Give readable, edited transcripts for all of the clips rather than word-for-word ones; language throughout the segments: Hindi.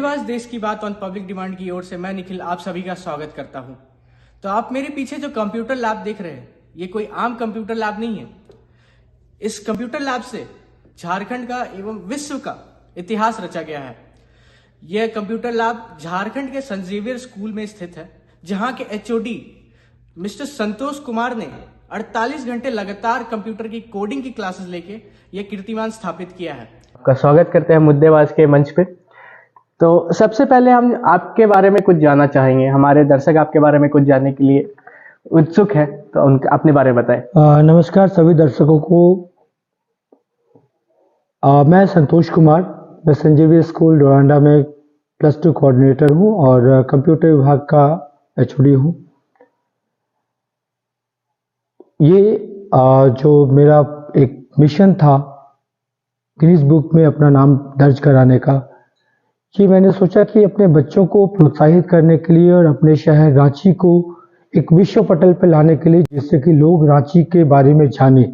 मुद्देबाज देश की बात ऑन पब्लिक डिमांड की ओर से मैं निखिल आप सभी का स्वागत करता हूं। तो आप मेरे पीछे जो कंप्यूटर लैब देख रहे हैं, ये कोई आम कंप्यूटर लैब नहीं है। इस कंप्यूटर लैब से झारखंड का एवं विश्व का इतिहास रचा गया है। यह कंप्यूटर लैब झारखंड के संत जेवियर स्कूल में स्थित है, जहां के एचओडी मिस्टर संतोष कुमार ने 48 घंटे लगातार कंप्यूटर की कोडिंग की क्लासेस लेके यह कीर्तिमान स्थापित किया है। आपका स्वागत करते हैं मुद्देबाज के मंच पे। तो सबसे पहले हम आपके बारे में कुछ जानना चाहेंगे। हमारे दर्शक आपके बारे में कुछ जानने के लिए उत्सुक है, तो उनके अपने बारे में बताएं। नमस्कार सभी दर्शकों को। मैं संतोष कुमार, मैं संत जेवियर स्कूल डोरांडा में +2 कोऑर्डिनेटर हूँ और कंप्यूटर विभाग का एचओडी हूँ। ये जो मेरा एक मिशन था गिनीज बुक में अपना नाम दर्ज कराने का, कि मैंने सोचा कि अपने बच्चों को प्रोत्साहित करने के लिए और अपने शहर रांची को एक विश्व पटल पर लाने के लिए, जिससे कि लोग रांची के बारे में जाने।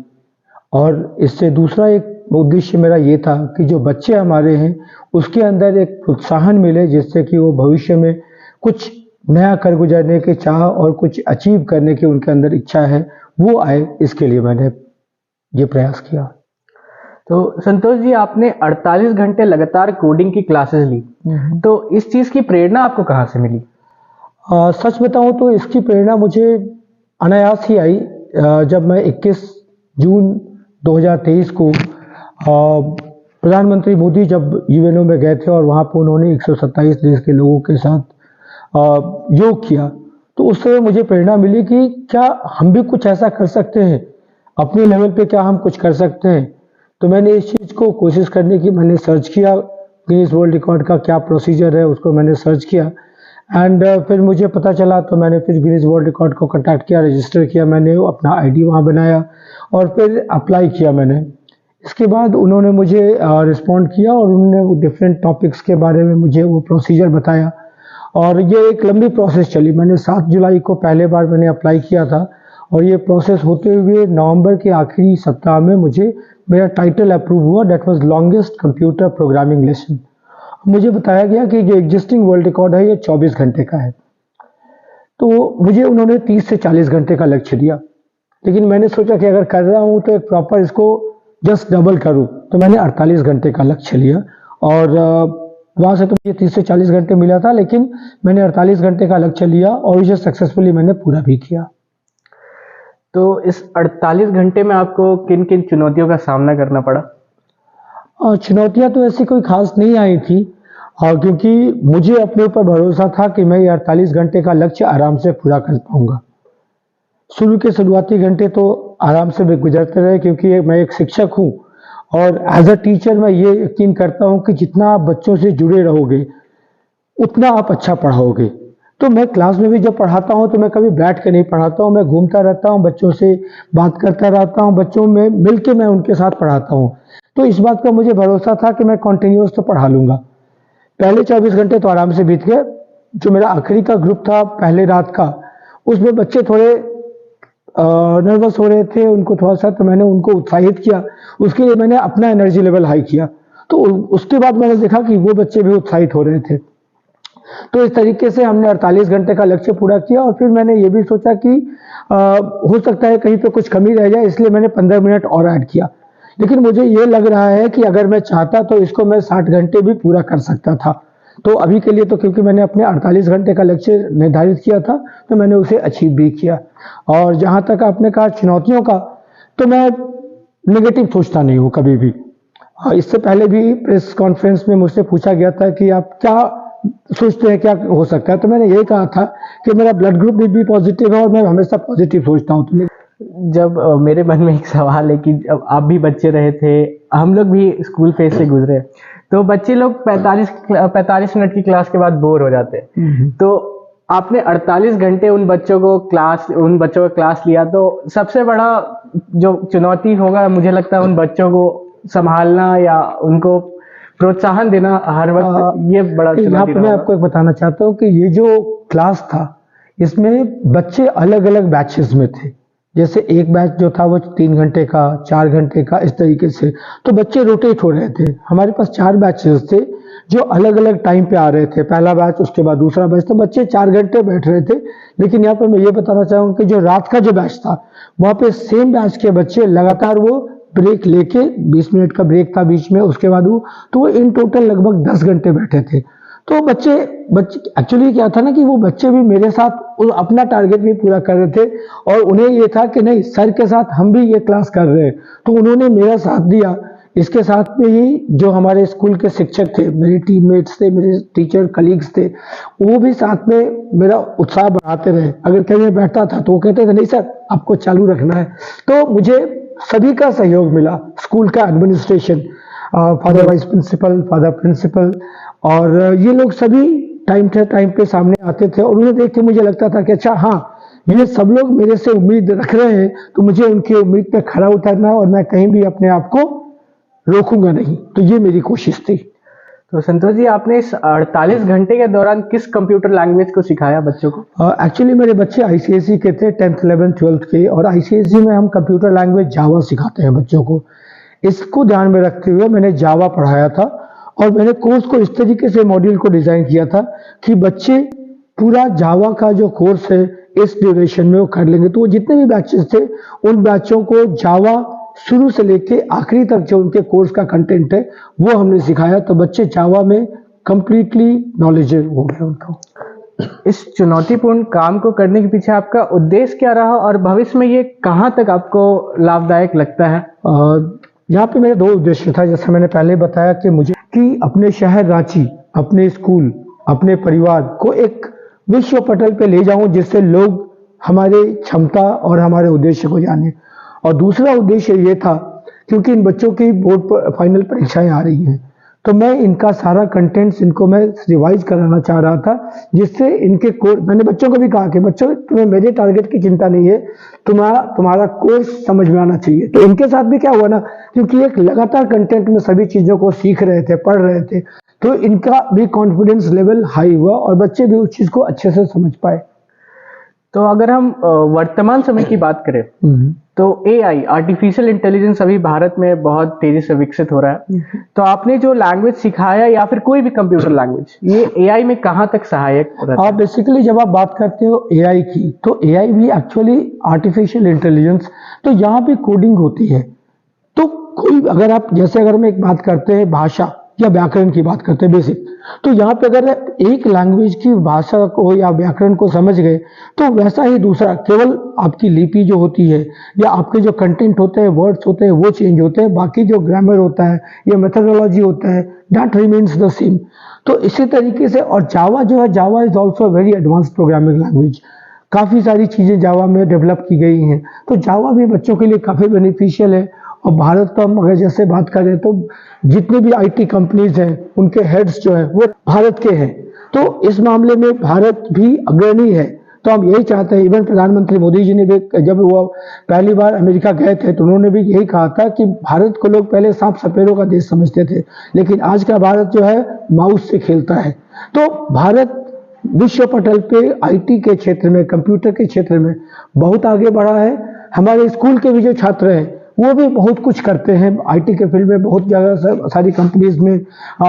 और इससे दूसरा एक उद्देश्य मेरा ये था कि जो बच्चे हमारे हैं उसके अंदर एक प्रोत्साहन मिले, जिससे कि वो भविष्य में कुछ नया कर गुजरने के चाह और कुछ अचीव करने की उनके अंदर इच्छा है, वो आए। इसके लिए मैंने ये प्रयास किया। तो संतोष जी, आपने 48 घंटे लगातार कोडिंग की क्लासेस ली, तो इस चीज की प्रेरणा आपको कहाँ से मिली? सच बताऊं तो इसकी प्रेरणा मुझे अनायास ही आई। जब मैं 21 जून 2023 को प्रधानमंत्री मोदी जब यूएनओ में गए थे और वहाँ पर उन्होंने 127 देश के लोगों के साथ योग किया, तो उससे मुझे प्रेरणा मिली कि क्या हम भी कुछ ऐसा कर सकते हैं, अपने लेवल पे क्या हम कुछ कर सकते हैं। तो मैंने इस चीज़ को कोशिश करने की मैंने सर्च किया, गिनीज वर्ल्ड रिकॉर्ड का क्या प्रोसीजर है उसको मैंने सर्च किया। एंड फिर मुझे पता चला, तो मैंने फिर गिनीज वर्ल्ड रिकॉर्ड को कांटेक्ट किया, रजिस्टर किया, मैंने अपना आईडी वहाँ बनाया और फिर अप्लाई किया मैंने। इसके बाद उन्होंने मुझे रिस्पॉन्ड किया और उन्होंने डिफरेंट टॉपिक्स के बारे में मुझे वो प्रोसीजर बताया और ये एक लंबी प्रोसेस चली। मैंने 7 जुलाई को पहले बार मैंने अप्लाई किया था और ये प्रोसेस होते हुए नवंबर के आखिरी सप्ताह में मुझे मेरा टाइटल अप्रूव हुआ। That was longest computer programming lesson. मुझे बताया गया कि जो एग्जिस्टिंग वर्ल्ड रिकॉर्ड है ये 24 घंटे का है। तो मुझे उन्होंने 30 से 40 घंटे का लक्ष्य दिया, लेकिन मैंने सोचा कि अगर कर रहा हूँ तो एक प्रॉपर इसको जस्ट डबल करूँ, तो मैंने 48 घंटे का लक्ष्य लिया और वहाँ से तो मुझे 30 से 40 घंटे मिला था, लेकिन मैंने 48 घंटे का लक्ष्य लिया और इसे सक्सेसफुली मैंने पूरा भी किया। तो इस 48 घंटे में आपको किन किन चुनौतियों का सामना करना पड़ा? चुनौतियां तो ऐसी कोई खास नहीं आई थी, क्योंकि मुझे अपने ऊपर भरोसा था कि मैं ये 48 घंटे का लक्ष्य आराम से पूरा कर पाऊंगा। शुरू के शुरुआती घंटे तो आराम से गुजरते रहे, क्योंकि मैं एक शिक्षक हूँ और एज अ टीचर मैं ये यकीन करता हूँ कि जितना आप बच्चों से जुड़े रहोगे उतना आप अच्छा पढ़ाओगे। तो मैं क्लास में भी जब पढ़ाता हूँ तो मैं कभी बैठ के नहीं पढ़ाता हूँ, मैं घूमता रहता हूँ, बच्चों से बात करता रहता हूँ, बच्चों में मिल के मैं उनके साथ पढ़ाता हूँ। तो इस बात का मुझे भरोसा था कि मैं कंटिन्यूअस तो पढ़ा लूँगा। पहले 24 घंटे तो आराम से बीत गए। जो मेरा आखिरी का ग्रुप था पहले रात का, उसमें बच्चे थोड़े नर्वस हो रहे थे, उनको थोड़ा सा, तो मैंने उनको उत्साहित किया। उसके लिए मैंने अपना एनर्जी लेवल हाई किया, तो उसके बाद मैंने देखा कि वो बच्चे भी उत्साहित हो रहे थे। तो इस तरीके से हमने 48 घंटे का लक्ष्य पूरा किया और फिर मैंने ये भी सोचा कि हो सकता है कहीं पे कुछ कमी रह जाए, इसलिए मैंने 15 मिनट और ऐड किया। लेकिन मुझे ये लग रहा है कि अगर मैं चाहता तो इसको मैं 60 घंटे भी पूरा कर सकता था। तो अभी के लिए तो क्योंकि मैंने अपने 48 घंटे का लक्ष्य निर्धारित किया था, तो मैंने उसे अचीव भी किया। और जहाँ तक आपने कहा चुनौतियों का, तो मैं नेगेटिव सोचता नहीं हूँ कभी भी। इससे पहले भी प्रेस कॉन्फ्रेंस में मुझसे पूछा गया था कि आप क्या सोचते हैं क्या हो सकता है, तो मैंने यही कहा था कि मेरा ब्लड ग्रुप भी पॉजिटिव है और मैं हमेशा पॉजिटिव सोचता हूँ। तो जब मेरे मन में एक सवाल है कि जब आप भी बच्चे रहे थे, हम लोग भी स्कूल फेज से गुजरे, तो बच्चे लोग 45 मिनट की क्लास के बाद बोर हो जाते हैं। तो आपने 48 घंटे उन बच्चों का क्लास लिया, तो सबसे बड़ा जो चुनौती होगा मुझे लगता है उन बच्चों को संभालना या उनको प्रोत्साहन देना हर वक्त, ये बड़ा यहाँ पे मैं आपको एक बताना चाहता हूँ कि ये जो क्लास था इसमें बच्चे अलग अलग बैचेस में थे। जैसे एक बैच जो था वो 3 घंटे का, 4 घंटे का, इस तरीके से, तो बच्चे रोटेट हो रहे थे। हमारे पास 4 बैचेस थे जो अलग अलग टाइम पे आ रहे थे, पहला बैच उसके बाद दूसरा बैच, तो बच्चे 4 घंटे बैठ रहे थे। लेकिन यहाँ पे मैं ये बताना चाहूँगा कि जो रात का जो बैच था वहाँ पे सेम बैच के बच्चे लगातार वो ब्रेक लेके, 20 मिनट का ब्रेक था बीच में, उसके बाद वो इन टोटल लगभग 10 घंटे बैठे थे। तो बच्चे एक्चुअली क्या था ना कि वो बच्चे भी मेरे साथ अपना टारगेट भी पूरा कर रहे थे और उन्हें ये था कि नहीं, सर के साथ हम भी ये क्लास कर रहे हैं, तो उन्होंने मेरा साथ दिया। इसके साथ में ही जो हमारे स्कूल के शिक्षक थे, मेरे टीममेट्स थे, मेरे टीचर कलीग्स थे, वो भी साथ में मेरा उत्साह बढ़ाते रहे। अगर कहीं मैं बैठता था तो वो कहते थे नहीं सर आपको चालू रखना है। तो मुझे सभी का सहयोग मिला, स्कूल का administration, father vice principal, father principal, और ये लोग सभी टाइम पे सामने आते थे और उन्हें देख के मुझे लगता था कि अच्छा हाँ, ये सब लोग मेरे से उम्मीद रख रहे हैं तो मुझे उनकी उम्मीद पे खरा उतरना है और मैं कहीं भी अपने आप को रोकूंगा नहीं। तो ये मेरी कोशिश थी। तो संतोष जी, आपने इस 48 घंटे के दौरान किस कंप्यूटर लैंग्वेज को सिखाया बच्चों को? एक्चुअली मेरे बच्चे आईसीएसई के थे, 10th 11th 12th के, और आईसीएसई में हम कंप्यूटर लैंग्वेज जावा सिखाते हैं बच्चों को। इसको ध्यान में रखते हुए मैंने जावा पढ़ाया था और मैंने कोर्स को इस तरीके से मॉड्यूल को डिजाइन किया था कि बच्चे पूरा जावा का जो कोर्स है इस ड्यूरेशन में वो कर लेंगे। तो वो जितने भी बैचेस थे उन बैचों को जावा शुरू से लेके आखिरी तक जो उनके कोर्स का कंटेंट है वो हमने सिखाया। तो बच्चे जावा में कंप्लीटली नॉलेजेबल हो गए उनको। इस चुनौतीपूर्ण काम को करने के पीछे आपका उद्देश्य क्या रहा और भविष्य में ये कहाँ तक आपको लाभदायक लगता है? यहाँ पे मेरा 2 उद्देश्य था, जैसे मैंने पहले बताया कि मुझे कि अपने शहर रांची, अपने स्कूल, अपने परिवार को एक विश्व पटल पे ले जाऊं जिससे लोग हमारे क्षमता और हमारे उद्देश्य को जाने। और दूसरा उद्देश्य ये था क्योंकि इन बच्चों की बोर्ड पर फाइनल परीक्षाएं आ रही हैं, तो मैं इनका सारा कंटेंट्स इनको मैं रिवाइज कराना चाह रहा था, जिससे इनके कोर्स, मैंने बच्चों को भी कहा कि बच्चों तुम्हें मेरे टारगेट की चिंता नहीं है, तुम्हारा कोर्स समझ में आना चाहिए। तो इनके साथ भी क्या हुआ ना, क्योंकि एक लगातार कंटेंट में सभी चीजों को सीख रहे थे, पढ़ रहे थे, तो इनका भी कॉन्फिडेंस लेवल हाई हुआ और बच्चे भी उस चीज को अच्छे से समझ पाए। तो अगर हम वर्तमान समय की बात करें तो एआई, आर्टिफिशियल इंटेलिजेंस अभी भारत में बहुत तेजी से विकसित हो रहा है। तो आपने जो लैंग्वेज सिखाया या फिर कोई भी कंप्यूटर लैंग्वेज, ये एआई में कहाँ तक सहायक रहता है? बेसिकली जब आप बात करते हो एआई की, तो एआई भी एक्चुअली आर्टिफिशियल इंटेलिजेंस, तो यहाँ पे कोडिंग होती है। तो कोई अगर हम एक बात करते हैं भाषा या व्याकरण की बात करते हैं बेसिक, तो यहाँ पे अगर एक लैंग्वेज की भाषा को या व्याकरण को समझ गए तो वैसा ही दूसरा, केवल आपकी लिपि जो होती है या आपके जो कंटेंट होते हैं, वर्ड्स होते हैं, वो चेंज होते हैं, बाकी जो ग्रामर होता है या मेथोडोलॉजी होता है दैट रिमेन्स द सेम। तो इसी तरीके से, और जावा जो है, Java is also very advanced programming language, काफ़ी सारी चीज़ें जावा में डेवलप की गई हैं। तो जावा भी बच्चों के लिए काफ़ी बेनिफिशियल है। और भारत का हम अगर जैसे बात करें तो जितने भी आईटी कंपनीज हैं उनके हेड्स जो है वो भारत के हैं, तो इस मामले में भारत भी अग्रणी है। तो हम यही चाहते हैं, इवन प्रधानमंत्री मोदी जी ने भी जब वो पहली बार अमेरिका गए थे तो उन्होंने भी यही कहा था कि भारत को लोग पहले सांप सपेरों का देश समझते थे, लेकिन आज का भारत जो है माउस से खेलता है। तो भारत विश्व पटल पे आईटी के क्षेत्र में, कंप्यूटर के क्षेत्र में बहुत आगे बढ़ा है। हमारे स्कूल के भी जो छात्र हैं वो भी बहुत कुछ करते हैं आईटी के फील्ड में, बहुत जगह सारी कंपनीज में,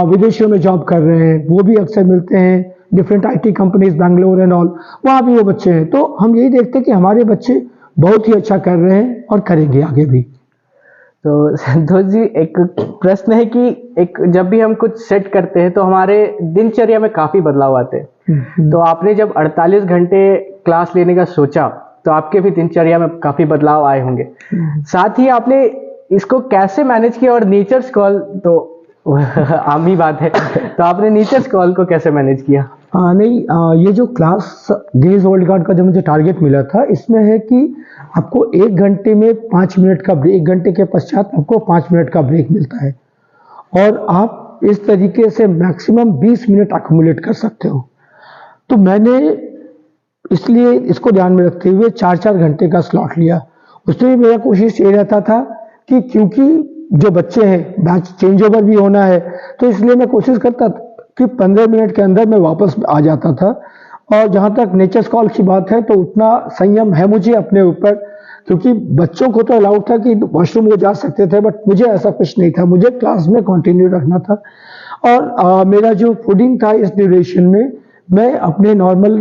विदेशों में जॉब कर रहे हैं, वो भी अक्सर मिलते हैं, different IT companies Bangalore and all, वहाँ भी वो बच्चे हैं। तो हम यही देखते हैं कि हमारे बच्चे बहुत ही अच्छा कर रहे हैं और करेंगे आगे भी। तो संतोष जी, एक प्रश्न है कि जब भी हम कुछ सेट करते हैं तो हमारे दिनचर्या में काफी बदलाव आते हैं। तो आपने जब 48 घंटे क्लास लेने का सोचा तो आपके भी दिनचर्या में काफी बदलाव आए होंगे। साथ ही आपने इसको कैसे मैनेज किया, और नेचर्स कॉल तो आम ही बात है, तो आपने नेचर्स कॉल को कैसे मैनेज किया? ये जो क्लास गिनीज वर्ल्ड रिकॉर्ड का जो मुझे टारगेट मिला था, इसमें है कि आपको 1 घंटे में 5 मिनट का ब्रेक, 1 घंटे के पश्चात आपको 5 मिनट का ब्रेक मिलता है और आप इस तरीके से मैक्सिमम 20 मिनट अक्यूमुलेट कर सकते हो। तो मैंने इसलिए इसको ध्यान में रखते हुए 4-4 घंटे का स्लॉट लिया। उसमें मेरा कोशिश ये रहता था कि क्योंकि जो बच्चे हैं बैच चेंज ओवर भी होना है, तो इसलिए मैं कोशिश करता था कि 15 मिनट के अंदर मैं वापस आ जाता था। और जहाँ तक नेचर्स कॉल की बात है तो उतना संयम है मुझे अपने ऊपर, क्योंकि बच्चों को तो अलाउड था कि वॉशरूम वो जा सकते थे, बट मुझे ऐसा कुछ नहीं था, मुझे क्लास में कंटिन्यू रखना था। और मेरा जो फूडिंग था इस ड्यूरेशन में, मैं अपने नॉर्मल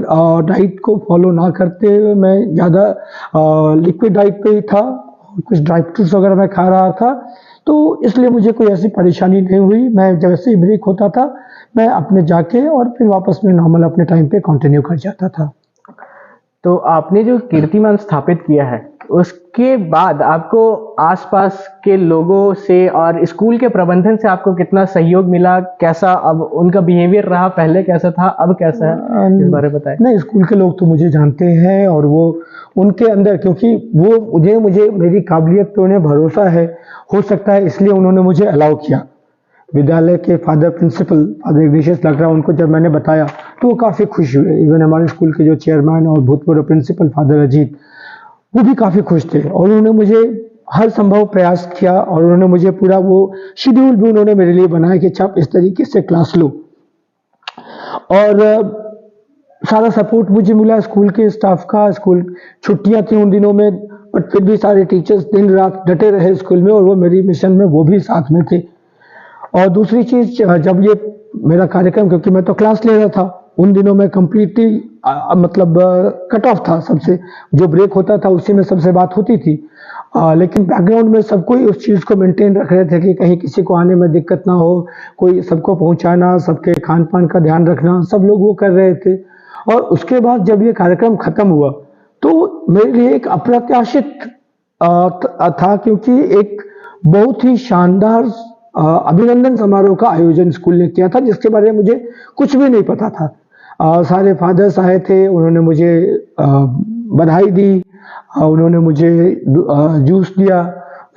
डाइट को फॉलो ना करते हुए मैं ज़्यादा लिक्विड डाइट पे ही था, कुछ ड्राई फ्रूट्स वगैरह मैं खा रहा था, तो इसलिए मुझे कोई ऐसी परेशानी नहीं हुई। मैं जैसे ही ब्रेक होता था मैं अपने जाके और फिर वापस में नॉर्मल अपने टाइम पे कंटिन्यू कर जाता था। तो आपने जो कीर्तिमान स्थापित किया है उसके बाद आपको आसपास के लोगों से और स्कूल के प्रबंधन से आपको कितना सहयोग मिला, कैसा अब उनका बिहेवियर रहा, पहले कैसा था अब कैसा है, इस बारे में बताएं। नहीं, स्कूल के लोग तो मुझे जानते हैं और वो उनके अंदर, क्योंकि वो मुझे मेरी काबिलियत पे उन्हें भरोसा है, हो सकता है इसलिए उन्होंने मुझे अलाउ किया। विद्यालय के फादर प्रिंसिपल फादर इग्नेशियस लकड़ा, उनको जब मैंने बताया तो वो काफ़ी खुश हुए। इवन हमारे स्कूल के जो चेयरमैन और भूतपूर्व प्रिंसिपल फादर अजीत, वो भी काफ़ी खुश थे और उन्होंने मुझे हर संभव प्रयास किया और उन्होंने मुझे पूरा वो शेड्यूल भी उन्होंने मेरे लिए बनाया कि अच्छा आप इस तरीके से क्लास लो। और सारा सपोर्ट मुझे मिला स्कूल के स्टाफ का। स्कूल छुट्टियां थी उन दिनों में, बट फिर भी सारे टीचर्स दिन रात डटे रहे स्कूल में और वो मेरी मिशन में वो भी साथ में थे। और दूसरी चीज, जब ये मेरा कार्यक्रम, क्योंकि मैं तो क्लास ले रहा था उन दिनों में, कंप्लीटली मतलब कट ऑफ था सबसे, जो ब्रेक होता था उसी में सबसे बात होती थी। लेकिन बैकग्राउंड में सब कोई उस चीज़ को मेंटेन रख रहे थे कि कहीं किसी को आने में दिक्कत ना हो, कोई सबको पहुंचाना, सबके खान पान का ध्यान रखना, सब लोग वो कर रहे थे। और उसके बाद जब ये कार्यक्रम खत्म हुआ तो मेरे लिए एक अप्रत्याशित था, क्योंकि एक बहुत ही शानदार अभिनंदन समारोह का आयोजन स्कूल ने किया था, जिसके बारे में मुझे कुछ भी नहीं पता था। सारे फादर्स आए थे, उन्होंने मुझे बधाई दी, उन्होंने मुझे जूस दिया।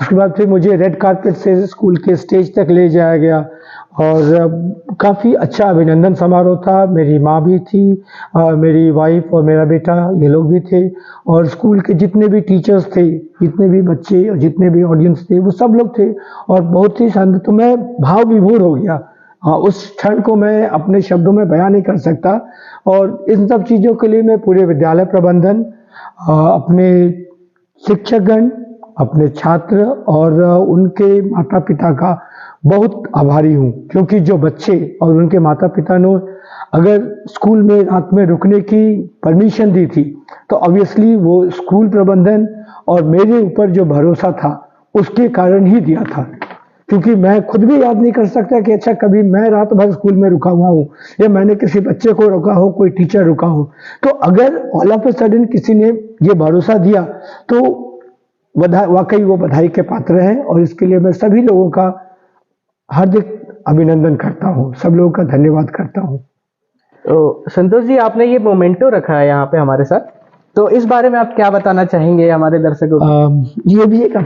उसके बाद फिर मुझे रेड कारपेट से स्कूल के स्टेज तक ले जाया गया और काफ़ी अच्छा अभिनंदन समारोह था। मेरी माँ भी थी, मेरी वाइफ और मेरा बेटा, ये लोग भी थे, और स्कूल के जितने भी टीचर्स थे, जितने भी बच्चे और जितने भी ऑडियंस थे, वो सब लोग थे और बहुत ही शानदार। तो मैं भाव विभोर हो गया। उस क्षण को मैं अपने शब्दों में बयां नहीं कर सकता। और इन सब चीज़ों के लिए मैं पूरे विद्यालय प्रबंधन, अपने शिक्षकगण, अपने छात्र और उनके माता पिता का बहुत आभारी हूँ, क्योंकि जो बच्चे और उनके माता पिता ने अगर स्कूल में रात में रुकने की परमिशन दी थी तो ऑब्वियसली वो स्कूल प्रबंधन और मेरे ऊपर जो भरोसा था उसके कारण ही दिया था। क्योंकि मैं खुद भी याद नहीं कर सकता कि अच्छा कभी मैं रात भर स्कूल में रुका हुआ हूँ या मैंने किसी बच्चे को रुका हो, कोई टीचर रुका हो। तो अगर ऑल ऑफ ए सडन किसी ने ये भरोसा दिया तो वाकई वो बधाई के पात्र हैं और इसके लिए मैं सभी लोगों का हार्दिक अभिनंदन करता हूँ, सब लोगों का धन्यवाद करता हूँ। तो संतोष जी, आपने ये मोमेंटो रखा है यहाँ पे हमारे साथ, तो इस बारे में आप क्या बताना चाहेंगे हमारे दर्शकों को? ये भी एक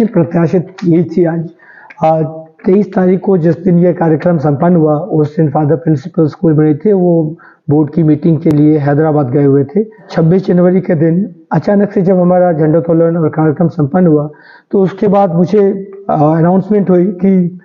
प्रत्याशित यही थी। आज 23 तारीख को जिस दिन ये कार्यक्रम संपन्न हुआ, उस दिन फादर प्रिंसिपल स्कूल बड़े थे, वो बोर्ड की मीटिंग के लिए हैदराबाद गए हुए थे। 26 जनवरी के दिन अचानक से जब हमारा झंडोत्तोलन और कार्यक्रम संपन्न हुआ तो उसके बाद मुझे अनाउंसमेंट हुई कि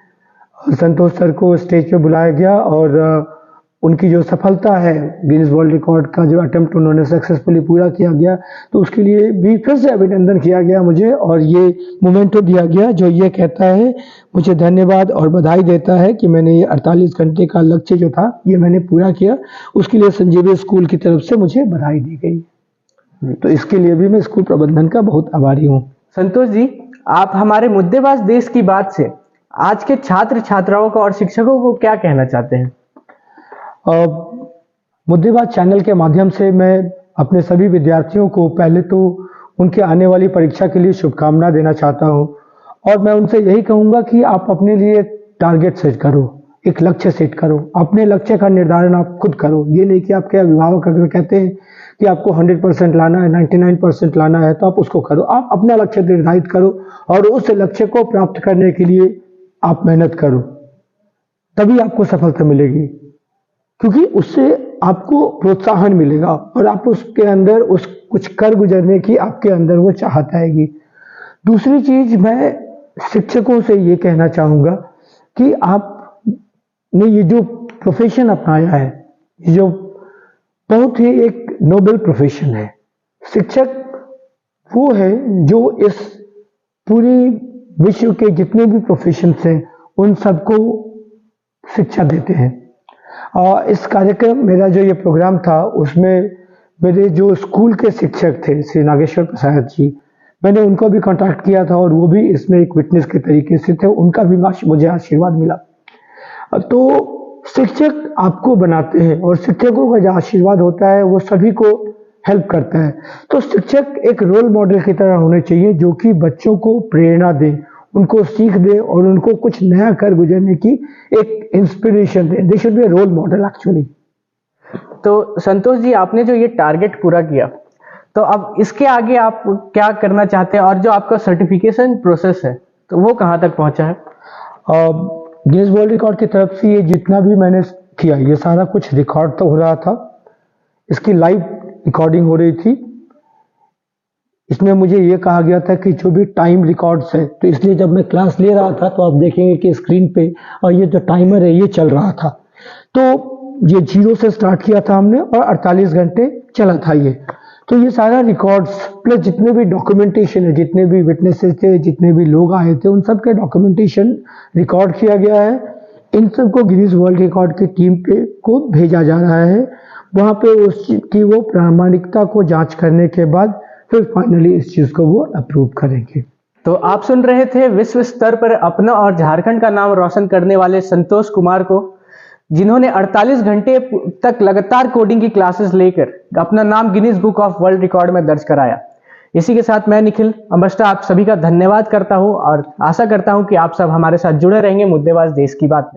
संतोष सर को स्टेज पे बुलाया गया और उनकी जो सफलता है, गिनीज वर्ल्ड रिकॉर्ड का जो अटेम्प्ट उन्होंने सक्सेसफुली पूरा किया गया, तो उसके लिए भी फिर से अभिनंदन किया गया मुझे और ये मोमेंटो दिया गया जो ये कहता है, मुझे धन्यवाद और बधाई देता है कि मैंने ये 48 घंटे का लक्ष्य जो था ये मैंने पूरा किया। उसके लिए संजीवी स्कूल की तरफ से मुझे बधाई दी गई। तो इसके लिए भी मैं स्कूल प्रबंधन का बहुत आभारी हूँ। संतोष जी, आप हमारे मुद्देबाज देश की बात से आज के छात्र छात्राओं को और शिक्षकों को क्या कहना चाहते हैं? मुद्देबाज चैनल के माध्यम से मैं अपने सभी विद्यार्थियों को पहले तो उनके आने वाली परीक्षा के लिए शुभकामना देना चाहता हूं और मैं उनसे यही कहूंगा कि आप अपने लिए टारगेट सेट करो, एक लक्ष्य सेट करो, अपने लक्ष्य का निर्धारण आप खुद करो। ये नहीं कि आपके अभिभावक अगर कहते हैं कि आपको 100% लाना है, 99% लाना है, तो आप उसको करो। आप अपना लक्ष्य निर्धारित करो और उस लक्ष्य को प्राप्त करने के लिए आप मेहनत करो, तभी आपको सफलता मिलेगी, क्योंकि उससे आपको प्रोत्साहन मिलेगा और आप उसके अंदर उस कुछ कर गुजरने की आपके अंदर वो चाहत आएगी। दूसरी चीज मैं शिक्षकों से ये कहना चाहूंगा कि आपने ये जो प्रोफेशन अपनाया है, ये जो बहुत ही एक नोबल प्रोफेशन है। शिक्षक वो है जो इस पूरी विश्व के जितने भी प्रोफेशंस हैं उन सबको शिक्षा देते हैं। और इस कार्यक्रम मेरा जो ये प्रोग्राम था उसमें मेरे जो स्कूल के शिक्षक थे श्री नागेश्वर प्रसाद जी, मैंने उनको भी कांटेक्ट किया था और वो भी इसमें एक विटनेस के तरीके से थे, उनका भी मुझे आशीर्वाद मिला। तो शिक्षक आपको बनाते हैं और शिक्षकों का जो आशीर्वाद होता है वो सभी को हेल्प करता है। तो शिक्षक एक रोल मॉडल की तरह होने चाहिए जो कि बच्चों को प्रेरणा दे, उनको सीख दे और उनको कुछ नया कर गुजरने की एक इंस्पिरेशन दे। They should be a role model actually. तो संतोष जी, आपने जो ये टारगेट पूरा किया, तो अब इसके आगे आप क्या करना चाहते हैं और जो आपका सर्टिफिकेशन प्रोसेस है तो वो कहाँ तक पहुंचा है? गिनीज वर्ल्ड रिकॉर्ड की तरफ से ये जितना भी मैंने किया ये सारा कुछ रिकॉर्ड तो हो रहा था, इसकी लाइव रिकॉर्डिंग हो रही थी। इसमें मुझे ये कहा गया था कि जो भी टाइम रिकॉर्ड्स है, तो इसलिए जब मैं क्लास ले रहा था तो आप देखेंगे कि स्क्रीन पे और ये जो टाइमर है ये चल रहा था। तो ये 0 से स्टार्ट किया था हमने और 48 घंटे चला था ये। तो ये सारा रिकॉर्ड्स प्लस जितने भी डॉक्यूमेंटेशन है, जितने भी विटनेसेस थे, जितने भी लोग आए थे, उन सब के डॉक्यूमेंटेशन रिकॉर्ड किया गया है। इन सबको गिनीज वर्ल्ड रिकॉर्ड की टीम पे को भेजा जा रहा है। वहाँ पे उस चीज की वो प्रामाणिकता को जांच करने के बाद फिर फाइनली इस चीज को वो अप्रूव करेंगे। तो आप सुन रहे थे विश्व स्तर पर अपना और झारखंड का नाम रोशन करने वाले संतोष कुमार को, जिन्होंने 48 घंटे तक लगातार कोडिंग की क्लासेस लेकर अपना नाम Guinness book of world record में दर्ज कराया। इसी के साथ मैं निखिल अम्बस्टा आप सभी का धन्यवाद करता हूं और आशा करता हूं कि आप सब हमारे साथ जुड़े रहेंगे मुद्देबाज देश की बात में।